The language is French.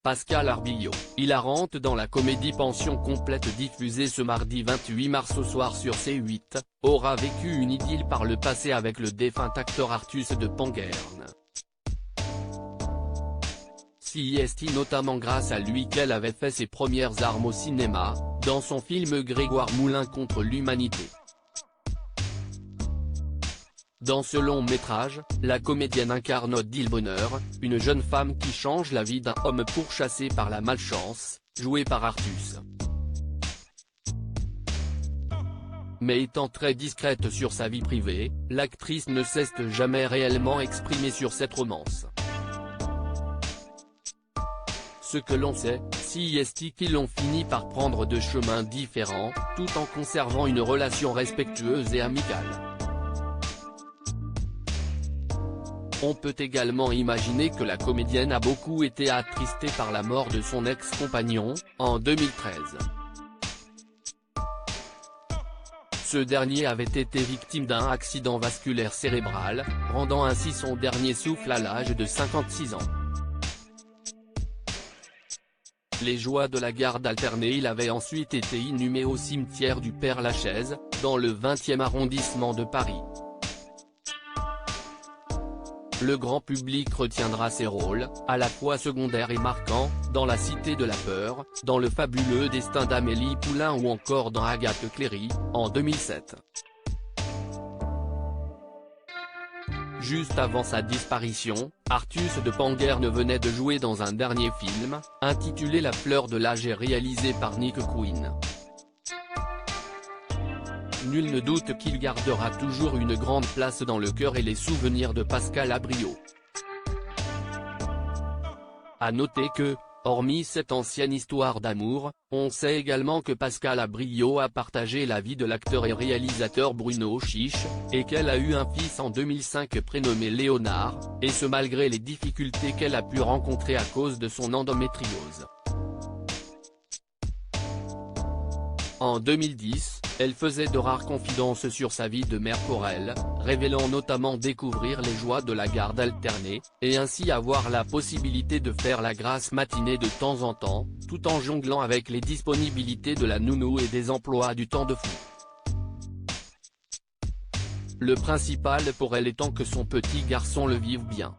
Pascal Arbillot, hilarante dans la comédie Pension complète diffusée ce mardi 28 mars au soir sur C8, aura vécu une idylle par le passé avec le défunt acteur Artus de Penguerne. CIST notamment grâce à lui qu'elle avait fait ses premières armes au cinéma, dans son film Grégoire Moulin contre l'humanité. Dans ce long métrage, la comédienne incarne Odile Bonheur, une jeune femme qui change la vie d'un homme pourchassé par la malchance, joué par Artus. Mais étant très discrète sur sa vie privée, l'actrice ne s'est jamais réellement exprimée sur cette romance. Ce que l'on sait, CIST qu'ils ont fini par prendre deux chemins différents, tout en conservant une relation respectueuse et amicale. On peut également imaginer que la comédienne a beaucoup été attristée par la mort de son ex-compagnon, en 2013. Ce dernier avait été victime d'un accident vasculaire cérébral, rendant ainsi son dernier souffle à l'âge de 56 ans. Les joies de la garde alternée. Il avait ensuite été inhumé au cimetière du Père-Lachaise, dans le 20e arrondissement de Paris. Le grand public retiendra ses rôles, à la fois secondaires et marquants, dans La Cité de la Peur, dans Le fabuleux destin d'Amélie Poulain ou encore dans Agathe Cléry, en 2007. Juste avant sa disparition, Artus de Penguerne venait de jouer dans un dernier film, intitulé La fleur de l'âge et réalisé par Nick Quinn. Nul ne doute qu'il gardera toujours une grande place dans le cœur et les souvenirs de Pascal Arbillot. À noter que, hormis cette ancienne histoire d'amour, on sait également que Pascal Arbillot a partagé la vie de l'acteur et réalisateur Bruno Chiche, et qu'elle a eu un fils en 2005 prénommé Léonard, et ce malgré les difficultés qu'elle a pu rencontrer à cause de son endométriose. En 2010, elle faisait de rares confidences sur sa vie de mère pour elle, révélant notamment découvrir les joies de la garde alternée, et ainsi avoir la possibilité de faire la grasse matinée de temps en temps, tout en jonglant avec les disponibilités de la nounou et des emplois du temps de fou. Le principal pour elle étant que son petit garçon le vive bien.